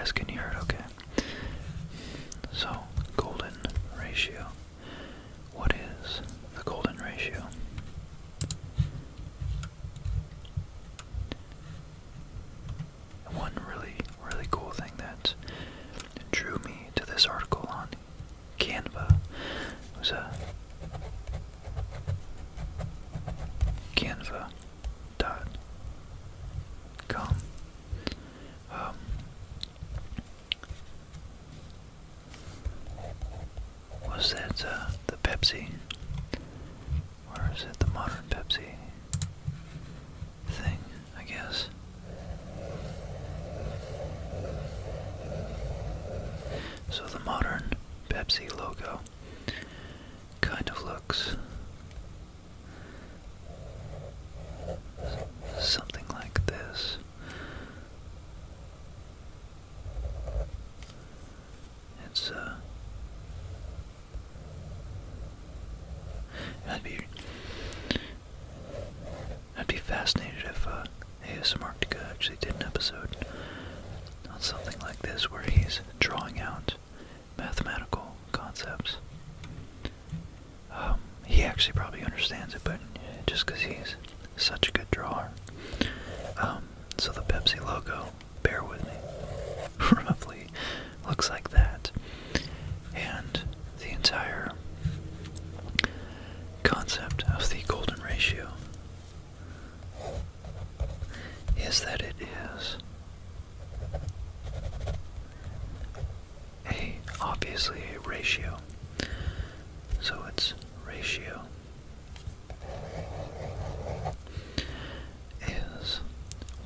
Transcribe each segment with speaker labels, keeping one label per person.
Speaker 1: Yes, can you hear it? Okay. So, golden ratio. What is the golden ratio? One really cool thing that drew me to this article on Canva was a Canva.com. Was that the Pepsi, or is it the modern Pepsi thing, I guess? So the modern Pepsi logo kind of looks something like this. It's I'd be fascinated if ASMR actually did an episode on something like this where he's drawing out mathematical concepts. He actually probably understands it, but just because he's such a good drawer. So the Pepsi logo, bear with me, roughly looks like that. And the entire concept of the golden ratio is that it is obviously a ratio. So it's ratio is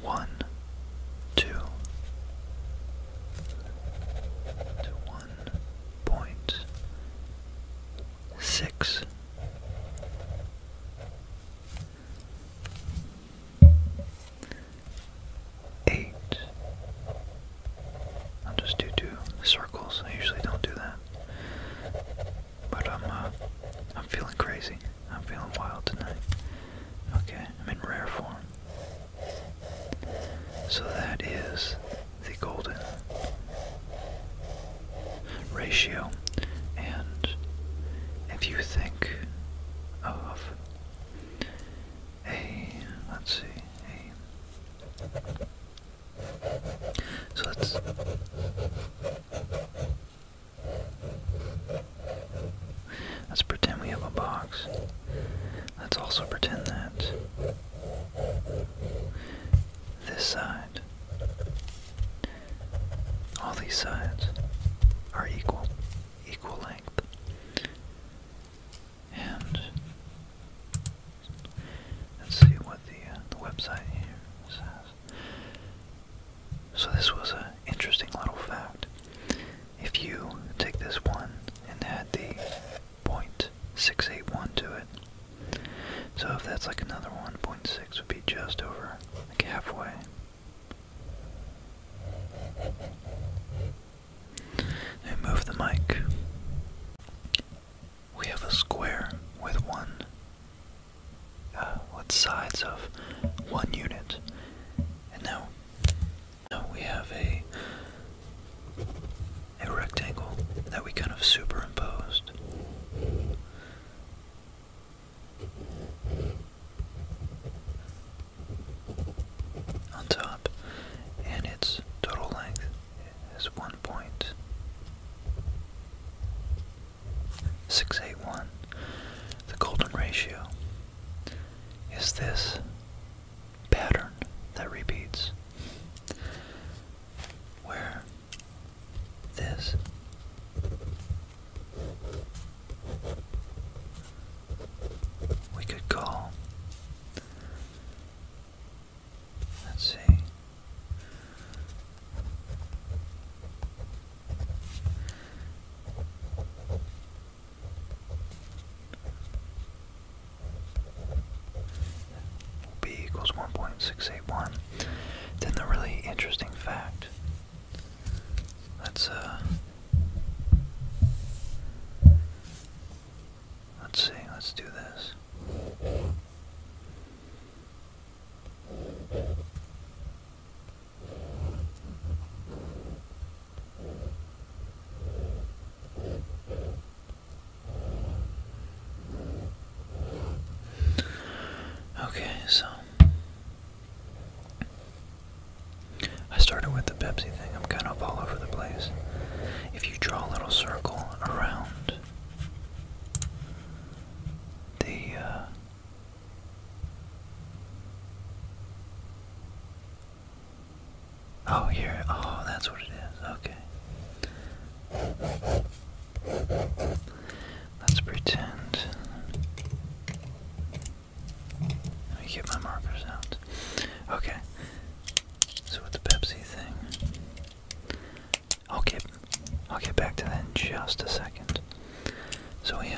Speaker 1: 1 to 1.6. I'll just do 2 circles. I usually don't do that, but I'm feeling crazy. I'm feeling wild tonight. Okay, I'm in rare form. So that is the golden ratio, and if you think of let's see, so let's pretend we have a box. Let's also pretend that this side, all these sides are equal length. And let's see what the website here says. So this was an interesting little fact. If you take this one and add the 0.681 to it, so if that's like another 1.6 would be just over like halfway. Now move the mic. We have a square with with sides of 1 unit, and now we have a rectangle that we kind of superimposed. On top, and its total length is 1.681. The golden ratio is this pattern that repeats, where this we could call, let's see, B equals 1.681. Then the really interesting fact, let's see, let's do this. started with the Pepsi thing. I'm kind of all over the place. If you draw a little circle around the oh, here. Oh, that's what it is. Okay. Let's pretend. Let me get my markers out. Okay. So with the Pepsi thing, I'll get back to that in just a second. So we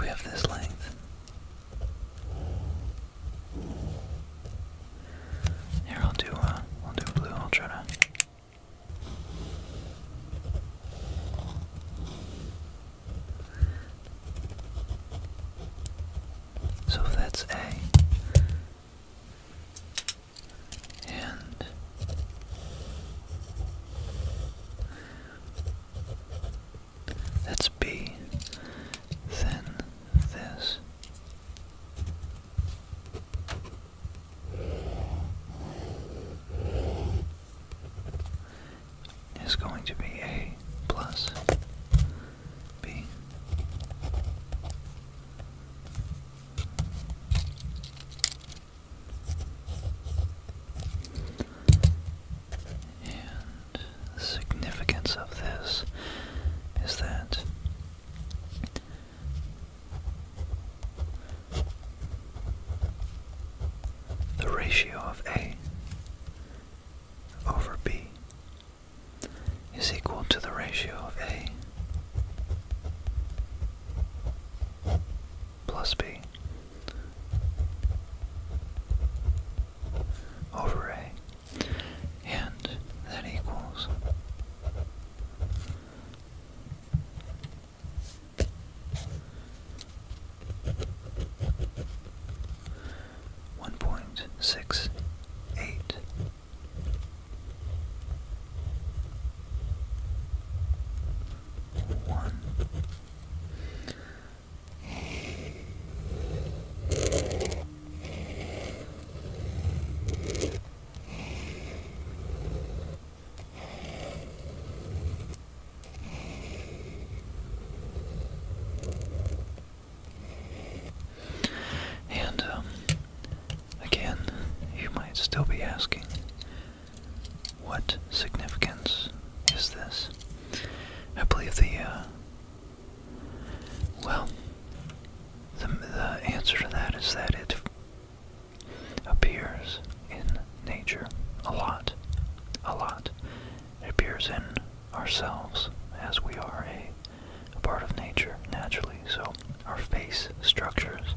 Speaker 1: have this length. Here, I'll do blue. I'll try to. So if that's A, and that's B, then this is going to be A plus B. And the significance of this is that the ratio of A over B is equal to the ratio of A plus B over A, and that equals 1.68 1. And again, you might still be asking, what significance is this? I believe the answer to that is that it appears in nature a lot. It appears in ourselves as we are a part of nature naturally. So our face structures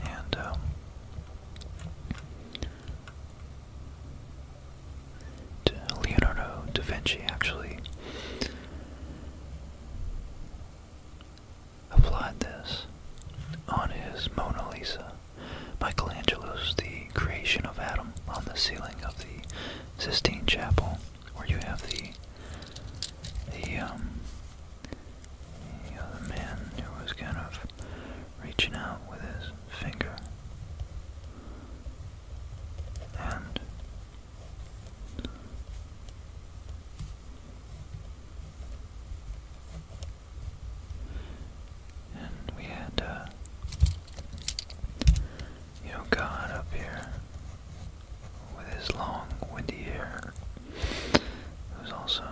Speaker 1: and Leonardo da Vinci actually applied this on his Mona Lisa. Michelangelo's The Creation of Adam on the ceiling of the Sistine Chapel, where you have the man who was kind of reaching out with his finger, and we had God up here with his long windy hair, who's also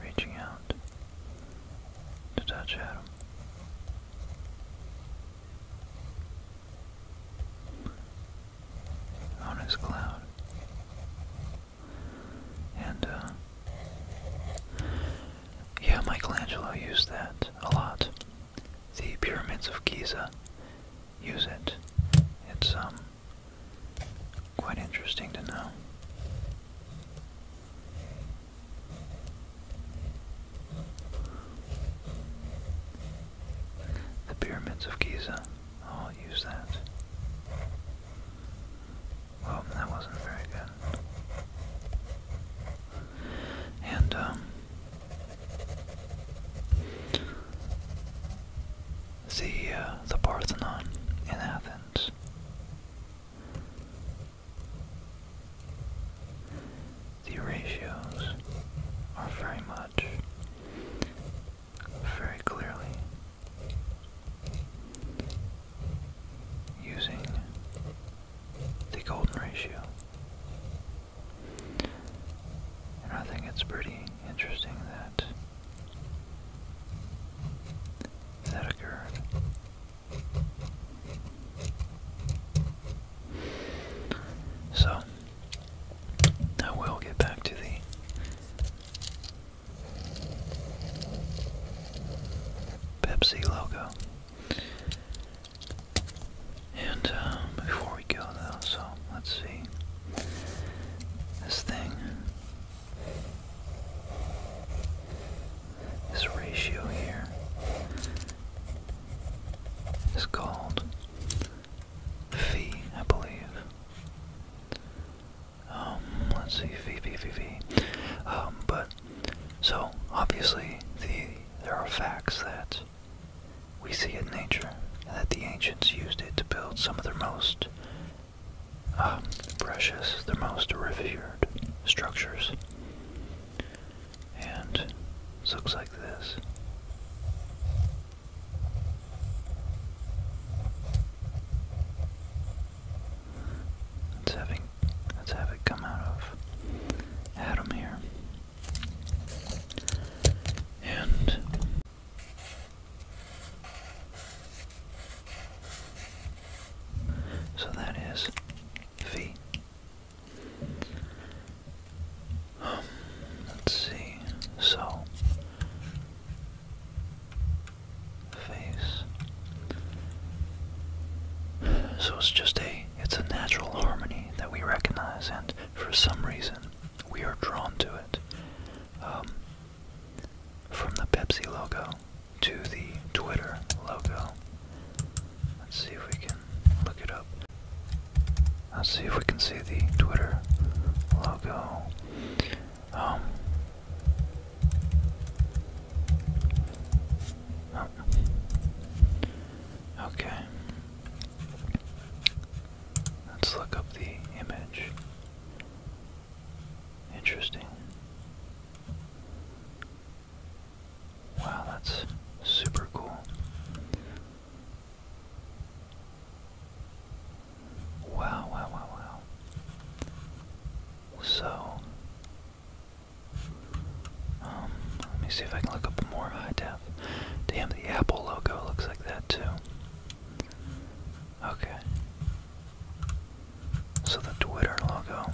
Speaker 1: reaching out to touch Adam. On his cloud. And yeah, Michelangelo used that a lot. The pyramids of Giza use it. It's quite interesting to know. The pyramids of Giza all use that. Well, that wasn't very good. And So, obviously, there are facts that we see in nature, and that the ancients used it to build some of their most precious, their most revered structures. And it looks like this. Let's have it come out of Adam here. And so that is V. Let's see. So face. So it's a natural harmony that we recognize, and for some reason we are drawn to it. From the Pepsi logo to the Twitter logo. Let's see if we can look it up. Let's see if we can see the Twitter logo. Okay. Let's look up the image. Interesting. Wow, that's super cool. Wow, wow, wow, wow. So, let me see if I can look up a more high def. Damn, the Apple logo looks like that too. Okay. So the Twitter logo.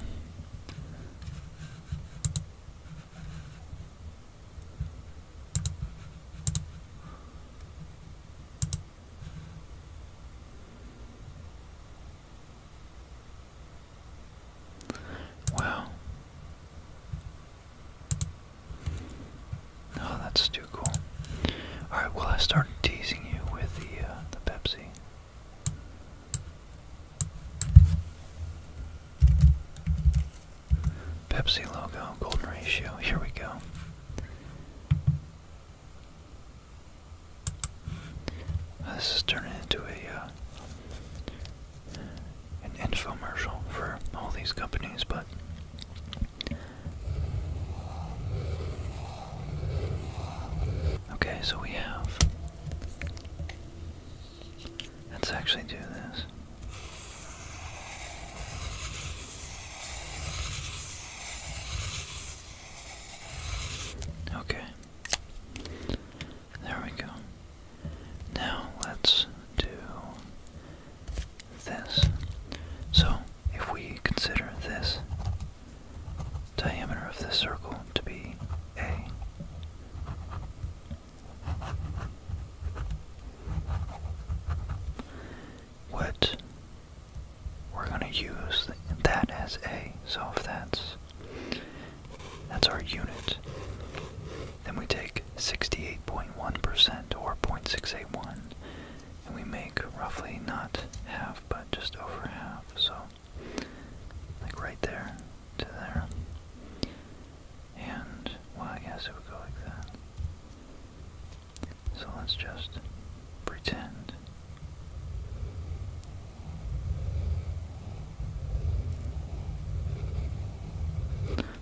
Speaker 1: Wow. Oh, that's too cool. Alright, well, I started teasing you with the Pepsi. Pepsi logo, golden ratio. Here we go. This is turning into an infomercial for all these companies, but okay, so we have. Let's actually do this. Okay. There we go. Now let's do this. So, if we consider this diameter of this circle to be A, what we're going to use that as A. So if that's our unit, then we take 68.1% or 0.681, and we make roughly not half but just over half. So like right there to there, and well, I guess it would go like that. So let's just pretend.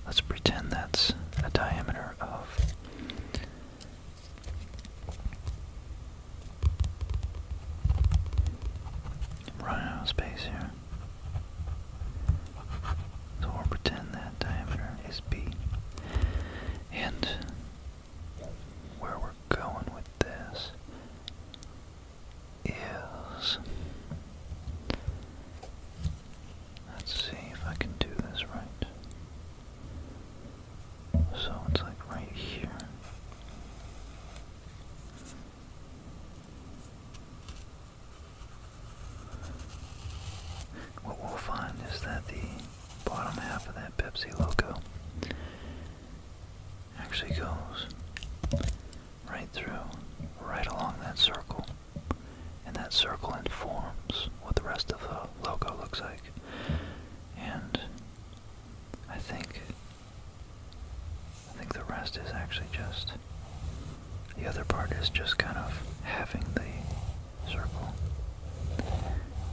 Speaker 1: Let's pretend that's a diameter of I'm running out of space here. So we'll pretend that diameter is B. And where we're going with this is, let's see if I can do this right. So it's like right here. What we'll find is that the bottom half of that Pepsi logo actually goes right through, right along that circle, and that circle informs what the rest of the logo looks like. And I think the rest is actually just, the other part is just kind of having the circle.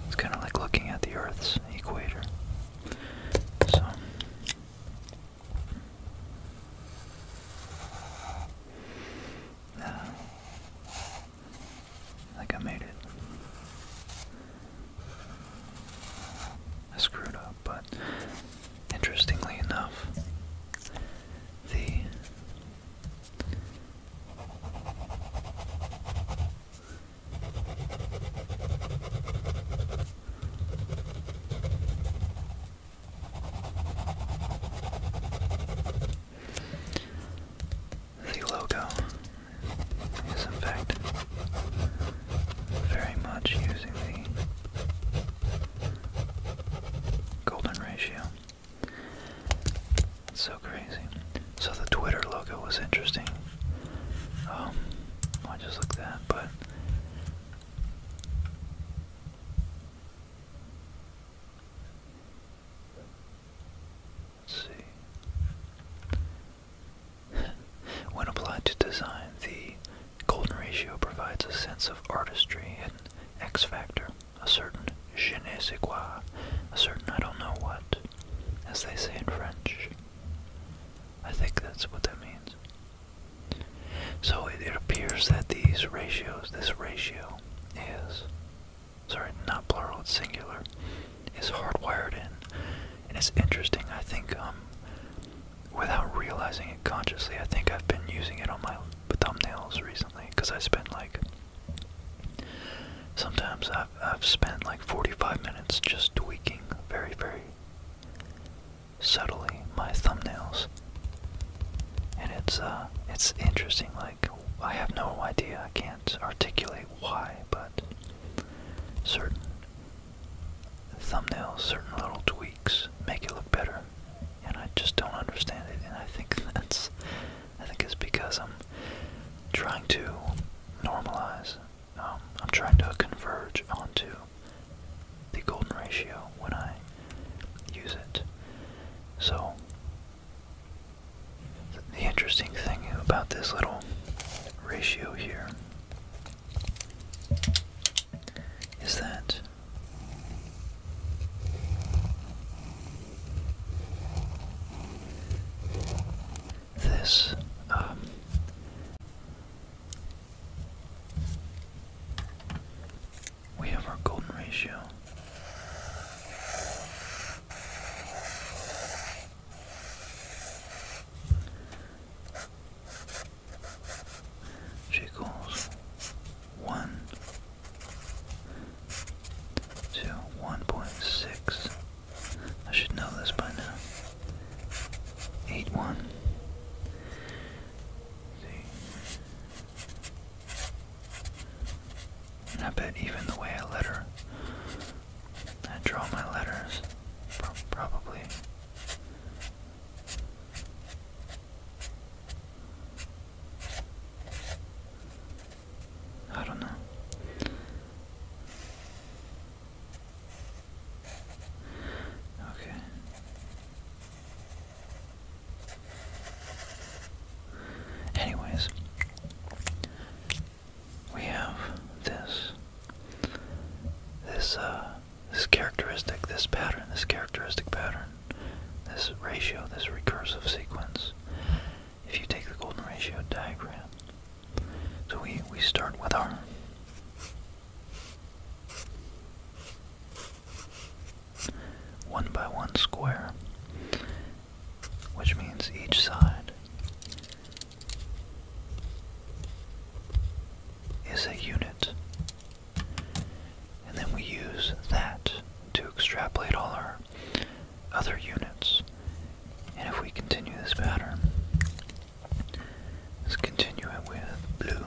Speaker 1: It's kind of like looking at the Earth's equator. So, I think I made it. I screwed up, but interestingly enough, the logo is in fact very much using the golden ratio. It's so crazy. So the Twitter logo was interesting. I just looked at that, but let's see. When applied to design, the golden ratio provides a sense of artistry and X factor, a certain je ne sais quoi, a certain I don't know what, as they say in French. I think that's what that means. So it appears that this ratio is, sorry, not plural, it's singular, is hardwired in. And it's interesting, I think, without realizing it consciously, I think I've been using it on my thumbnails recently, because I spend like, sometimes I've spent like 45 minutes just tweaking very, very subtly my thumbnails. And it's interesting, like, I have no idea, I can't articulate why, but certain thumbnails, certain little tweaks make it look better, and I just don't understand it, and I think it's because I'm trying to normalize, I'm trying to converge onto the golden ratio when I use it. So, the interesting thing about this little ratio here is that this we have our golden ratio. Which equals 1 to 1.6. I should know this by now. 81. And I bet even the way I draw my letters, probably. I don't know. Okay. Anyways, we have this characteristic, this characteristic pattern, this ratio, this recursive sequence. If you take the golden ratio diagram, so we start with our one by one square, which means each side is a unit, and then we use that to extrapolate all our other units. And if we continue this pattern, let's continue it with blue.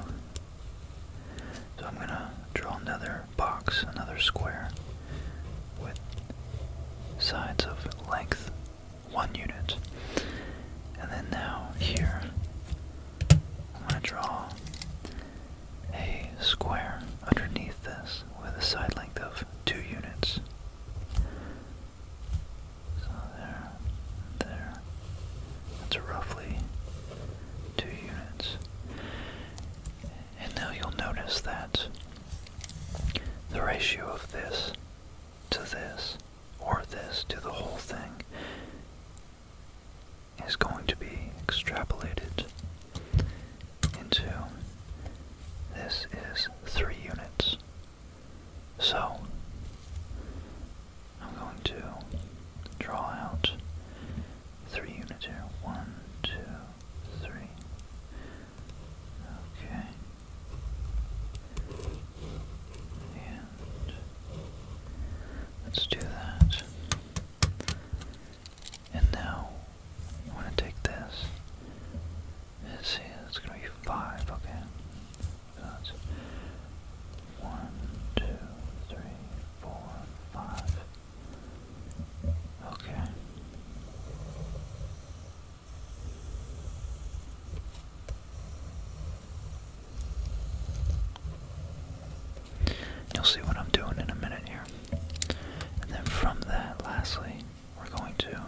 Speaker 1: So I'm gonna draw another box, another square, with sides of length 1 unit. And then now here, I'm gonna draw a square underneath this with a side length of 2 units. So there, that's roughly ratio of this to this, or this to the whole thing, is going to be extrapolated into this is 3 units. So, I'm going to draw out 3 units here. 1, 2, 3. Okay. And let's do that. And now, I'm going to take this. Let's see, it's going to be 5, okay. So that's 1, 2, 3, 4, 5. Okay. You'll see what I'm doing in a minute here. And then from that, lastly, we're going to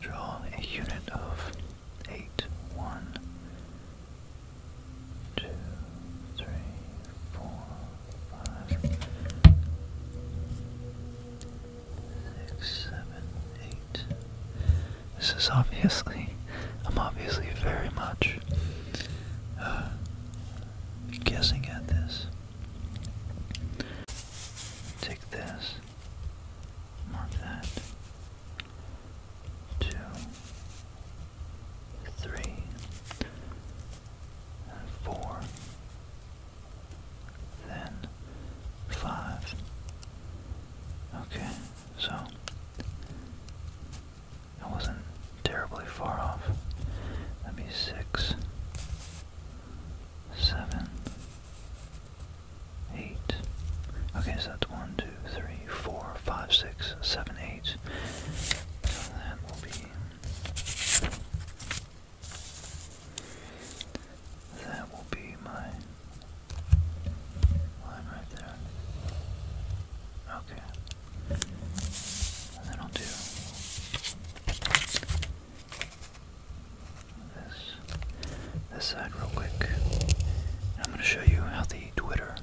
Speaker 1: draw a unit of 8. 1, 2, 3, 4, 5, 6, 7, 8. This is obviously, I'm obviously very much guessing at this. Take this, mark that, 2, 3, and 4, then 5. Okay, so I wasn't terribly far off. That'd be 6, 7, 8. Okay, so that's 1, 2, 3, 4, 5, 6, 7, 8. So that will be my line right there. Okay. And then I'll do this side real quick. And I'm going to show you how the Twitter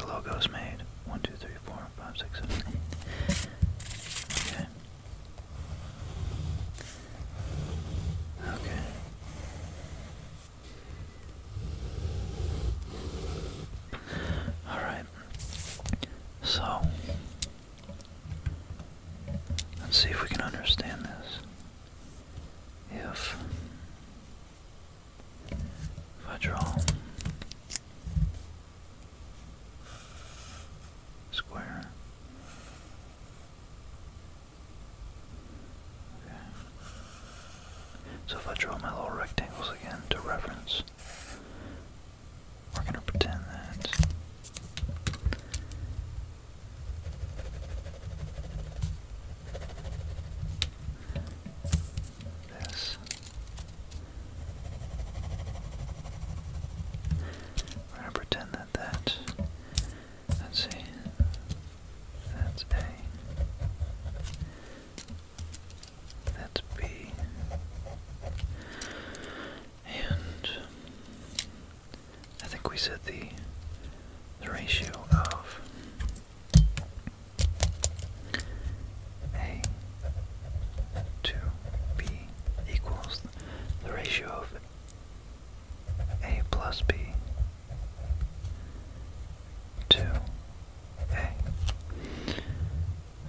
Speaker 1: logo is made. 1, 2, 3, 4, 5, 6, 7, 8. Okay. Okay. Alright. So, let's see if we can understand this. If I draw square. Okay. So if I draw my little rectangles again to reference, we're going to pretend that this, we're going to pretend that let's see, that's A, that's B, and I think we said the ratio of A to B equals the ratio of A plus B to A.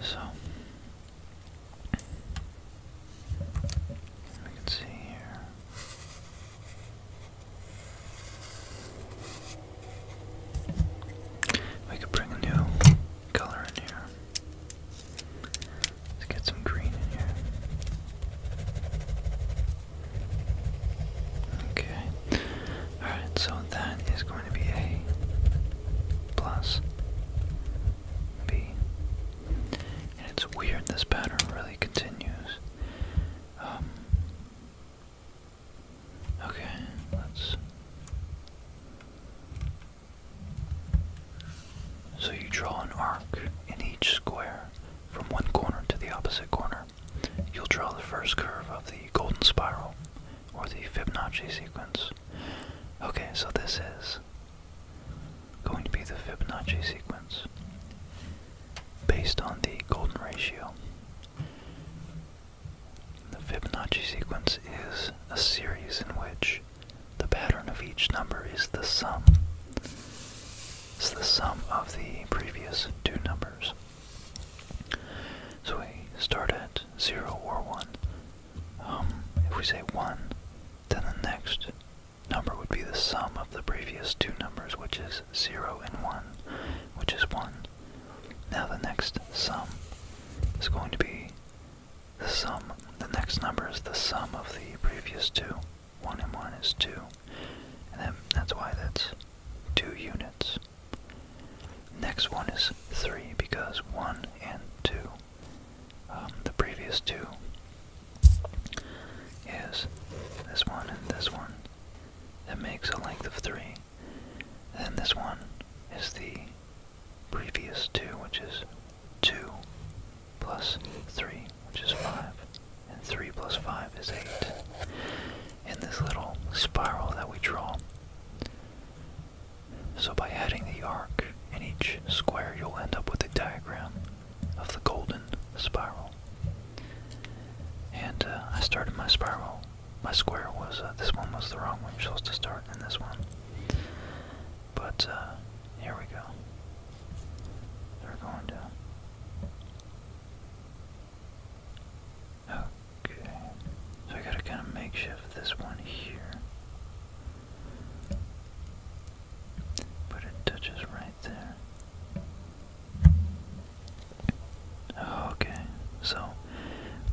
Speaker 1: So we can see here. We could bring a new color in here. Let's get some green in here. Okay. Alright, so that is going to be A plus B. And it's weird, this pattern really continues. Okay, so you draw an arc in each square from one corner to the opposite corner. You'll draw the first curve of the golden spiral, or the Fibonacci sequence. Okay, so this is going to be the Fibonacci sequence based on the golden ratio. The Fibonacci sequence is a series in which the pattern of each number is the sum. It's the sum of the previous two numbers. So we start at 0 or 1. If we say 1, then the next number would be the sum of the previous two numbers, which is 0 and 1, which is 1. Now the next sum is going to be the sum. The next number is the sum of the previous two. 1 and 1 is 2. And that's why that's 2 units. Next one is 3, because 1 and 2, the previous two, is this one and this one. That makes a length of 3. And then this one is the previous two, which is 2 plus 3, which is 5. And 3 plus 5 is 8. In this little spiral that we draw. So by adding the arc in each square, you'll end up with a diagram of the golden spiral. And I started my spiral. My square was, this one was the wrong one. You're supposed to start in this one. But, here we go. We're going to... Okay. So I gotta kind of makeshift this one here. But it touches right there. Okay. So,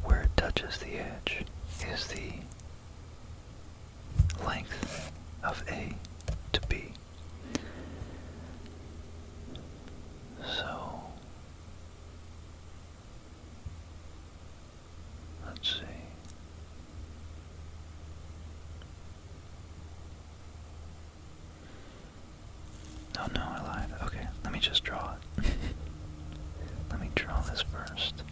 Speaker 1: where it touches the edge is the length of A to B. So, let's see. Oh no, I lied. Okay, let me just draw it. Let me draw this first.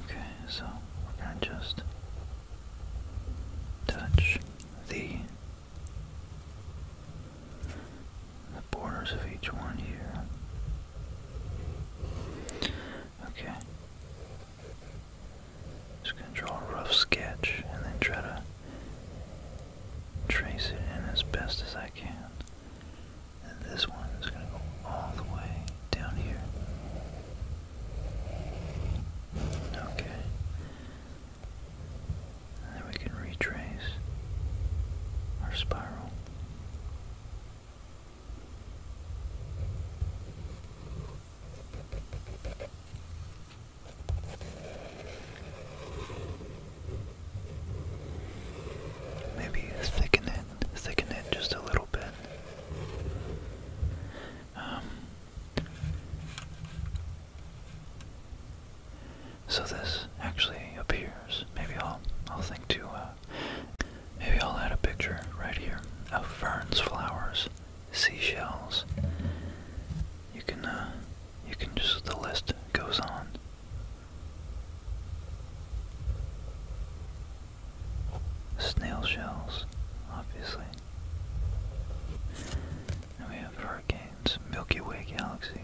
Speaker 1: Okay, so we're going to just touch the borders of each one here. Okay. Just going to draw a rough sketch and then try to trace it in as best as I can. And this one is going to go all the way down here. Okay. And then we can retrace our spiral. Maybe thicken it just a little bit. So this actually appears. Maybe I'll think to maybe I'll add a picture right here of ferns, flowers, seashells. You can just, the list goes on. Snail shells, obviously. And we have hurricanes, Milky Way galaxies.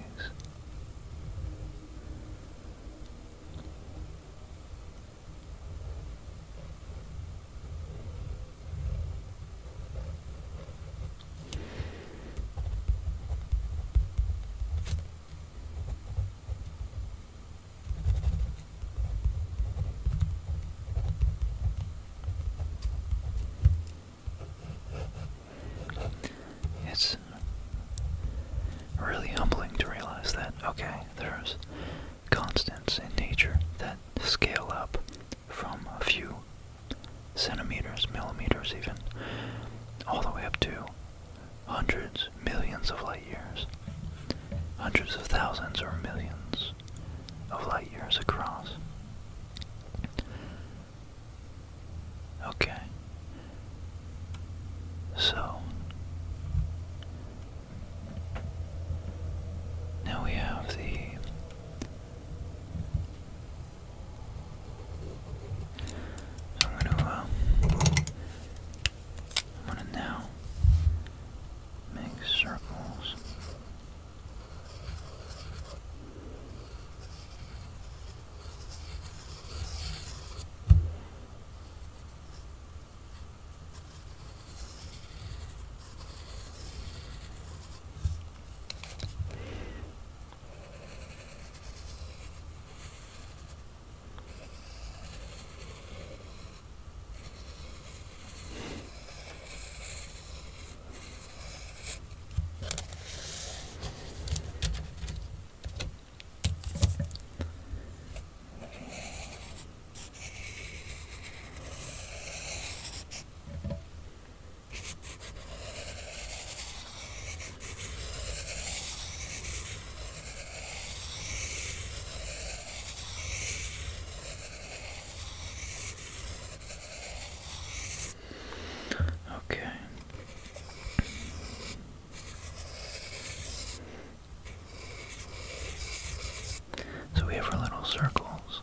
Speaker 1: circles.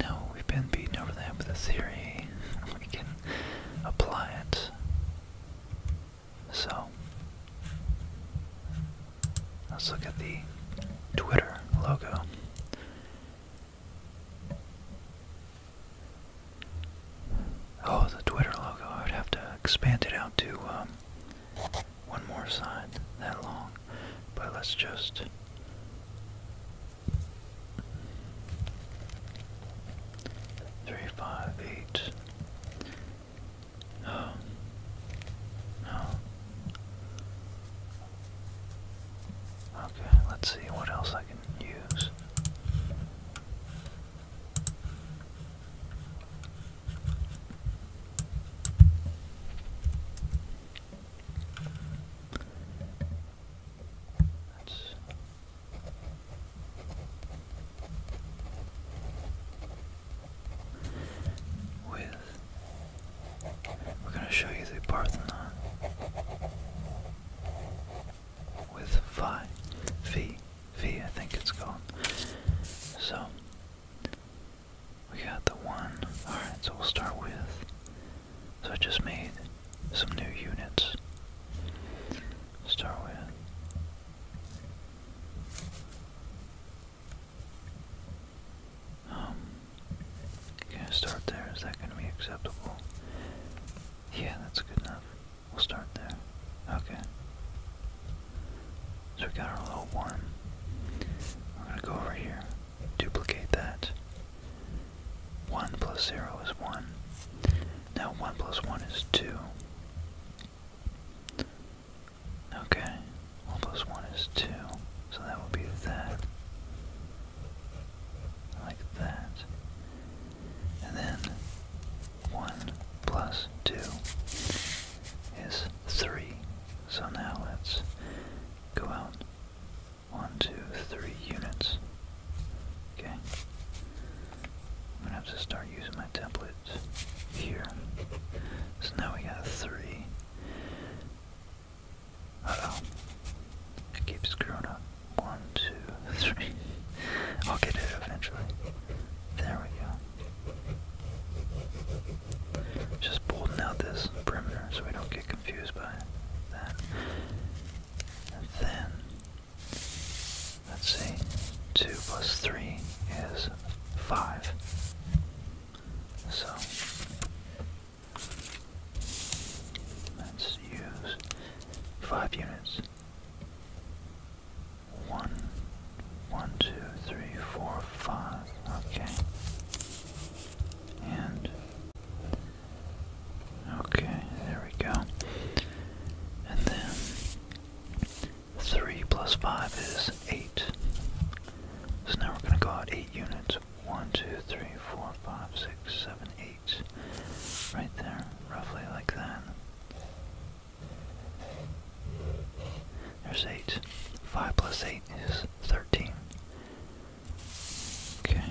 Speaker 1: Now we've been beaten over the head with a theory. We can apply it. So, let's look at the Twitter logo. Oh, the Twitter logo. I would have to expand it out to one more side that long. But let's just 3, 5, 8. Oh. No. Okay, let's see what else I can use. We're going to show you the Parthenon with phi, I think it's called. So, we got the 1. Alright, so we'll start with, so I just made some new units. Start with can I start there? Is that going to be acceptable? Yeah, that's good enough. We'll start there. Okay. So we got our little 1. We're going to go over here. Duplicate that. 1 plus 0 is 1. Now 1 plus 1 is 2. Okay. 1 plus 1 is 2. So that would be that. Like that. And then 1 plus 2 is 3. So now let's go out 1, 2, 3 units. Okay. I'm gonna have to start using my template here. So now we got 3. Uh-oh. It keeps screwing up. 1, 2, 3. I'll get it eventually. There we go. Just bolting out this perimeter so we don't get confused by that. And then, let's see, 2 plus 3 is 5. So, let's use 5 units. 1, 2, 3, 4, 5. Okay. And okay, there we go. And then 3 plus 5 is 8. So now we're going to go out 8 units. 1, 2, 3, 4, 5, 6, 7, 8. Right there, roughly like that. There's 8. 5 plus 8 is 13. Okay.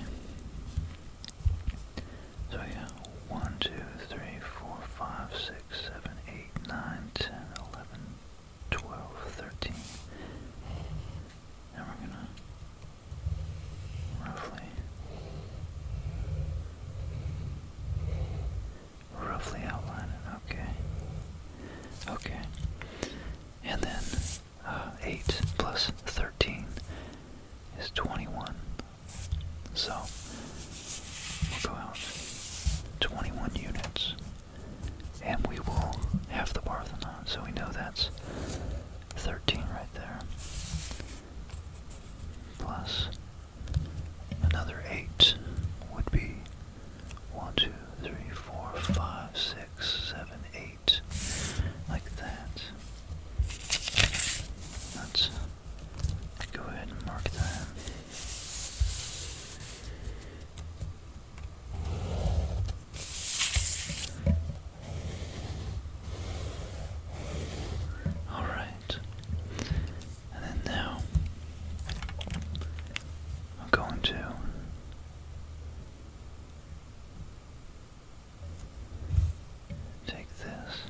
Speaker 1: So yeah, 1, 2, 3, 4, 5, 6, 7, 8, 9, 10, 11, 12, 13. And we're gonna roughly outline it. Okay. Okay. And then 8 plus 13 is 21. So we'll go out 21 units, and we will have the Parthenon. So we know that's 13 right there, plus another 8 would be 1, 2, 3, 4, 5, 6, 7, 8, like that. Let's go ahead and mark that. Alright. And then now I'm going to take this.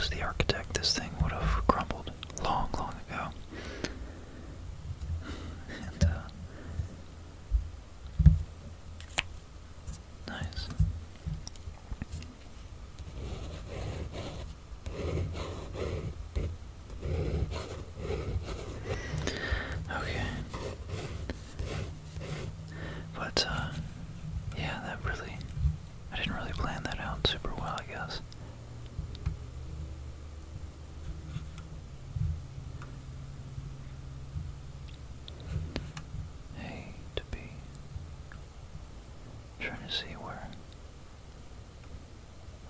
Speaker 1: was the architect, this thing would have crumbled long, long ago. And, nice. Okay. But, yeah, I didn't really plan that out super well, I guess. A to B. Trying to see where.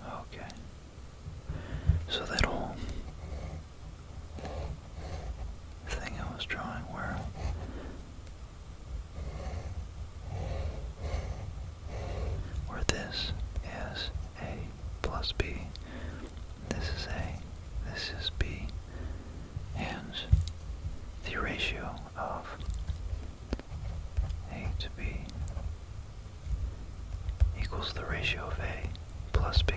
Speaker 1: Okay. So that whole thing I was drawing where this is A plus B, this is A, this is B, and the ratio of A to B equals the ratio of A plus B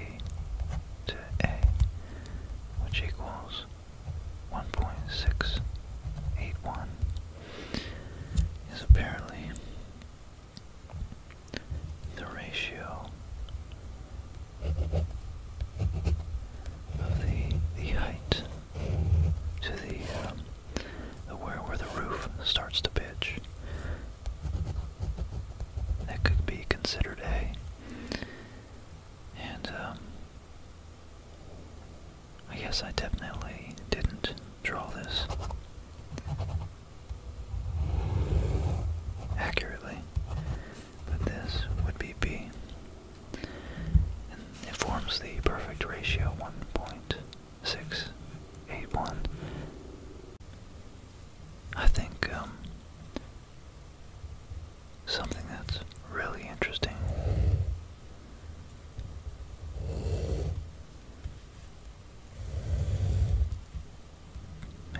Speaker 1: to A, which equals 1.681, is apparently the ratio of the height to the where the roof starts to pitch. That could be considered A. And I guess I definitely didn't draw this accurately, but this would be B. And it forms the perfect ratio, 1.681. I think something that's really interesting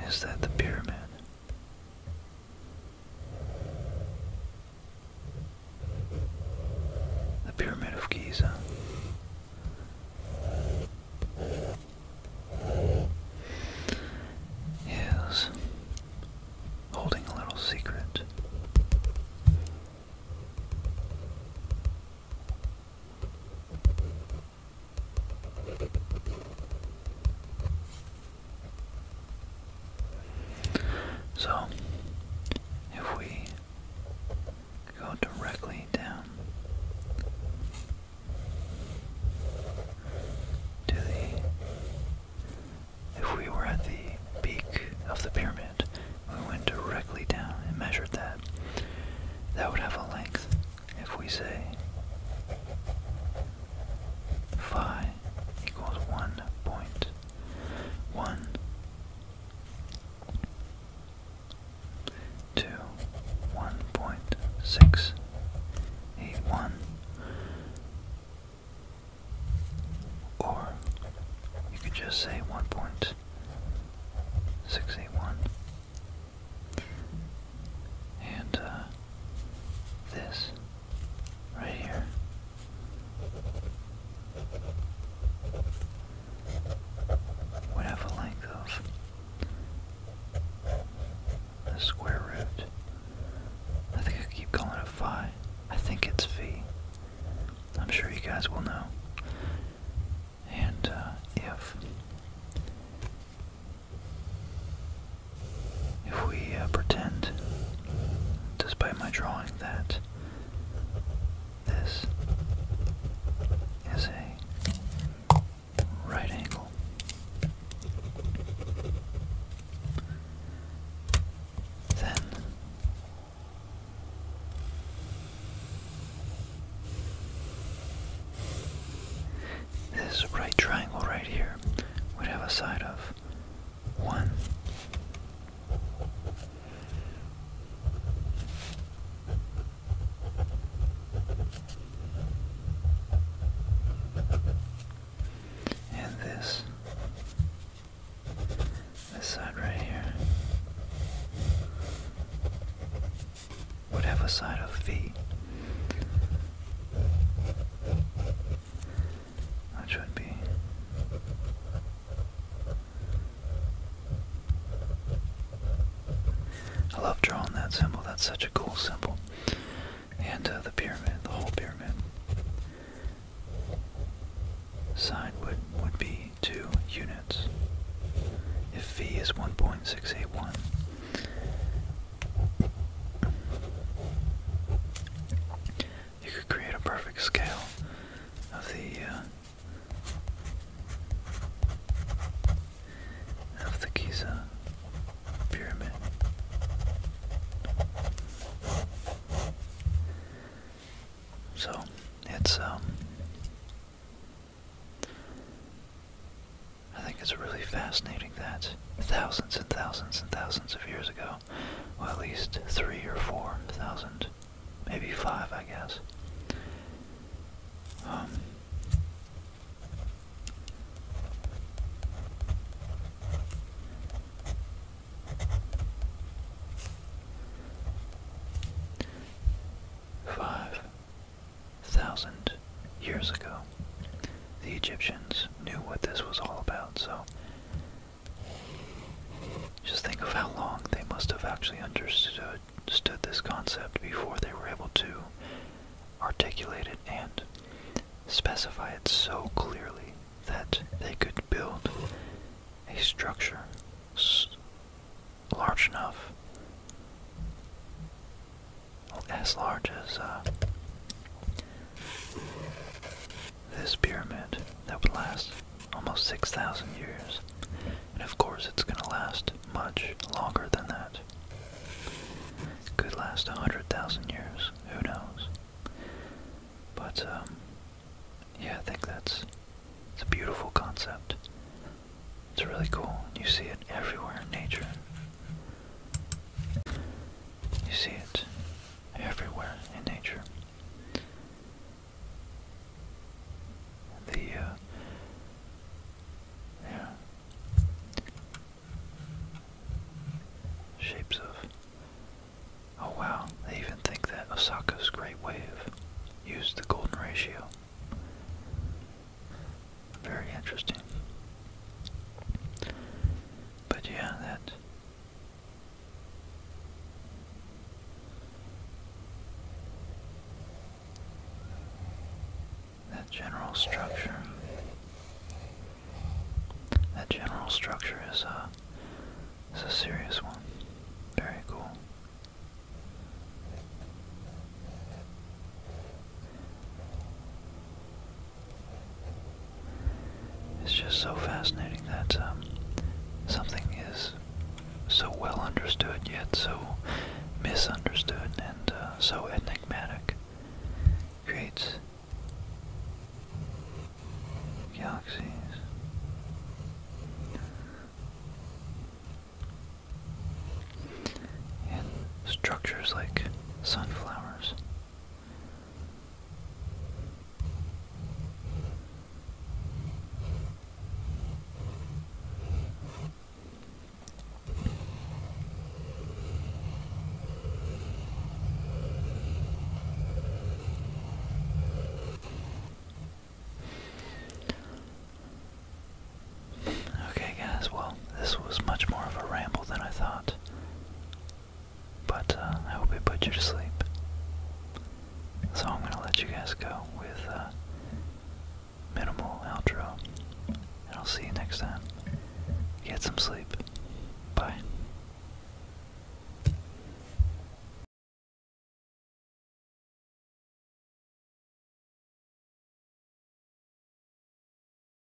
Speaker 1: is that the pyramid of Giza is holding a little secret. So, if we go directly down to if we were at the peak of the pyramid, we went directly down and measured that, that would have a length. If we say phi equals 1.1 to 1.681, or you could just say 1.681, and this right here would have a length of the square root. I think I keep calling it phi. I think it's phi. I'm sure you guys will know. And if we pretend, despite my drawing, that this is a right angle, then this right triangle right here would have a side of 1. And this side right here would have a side of V, which would be I love drawing that symbol. That's such a cool symbol. And the pyramid, the whole pyramid. Side would be 2 units. If V is 1.681. You could create a perfect scale of the Giza pyramid. So it's I think it's really fascinating that thousands and thousands and thousands of years ago, well, at least 3 or 4,000, maybe 5, I guess. 5,000 years ago, the Egyptians knew what this was all about, so just think of how long they must have actually understood this concept before they were able to articulate it and specify it so clearly that they could build a structure large enough, as large as this pyramid, that would last almost 6,000 years. And of course it's going to last much longer than that. It could last 100,000 years, who knows. But yeah, I think it's a beautiful concept. It's really cool. You see it everywhere in nature. You see it everywhere in nature. Yeah, shapes of, oh wow, they even think that Osaka's Great Wave used the golden ratio. Very interesting. But yeah, that general structure. That general structure is a serious one. Very cool. It's just so fascinating that something is so well understood yet so misunderstood and so enigmatic. Creates galaxies. And structures like sunflowers. Okay guys, well, this was much more of a ramble than I thought. But I hope it put you to sleep. So I'm going to let you guys go with minimal outro. And I'll see you next time. Get some sleep.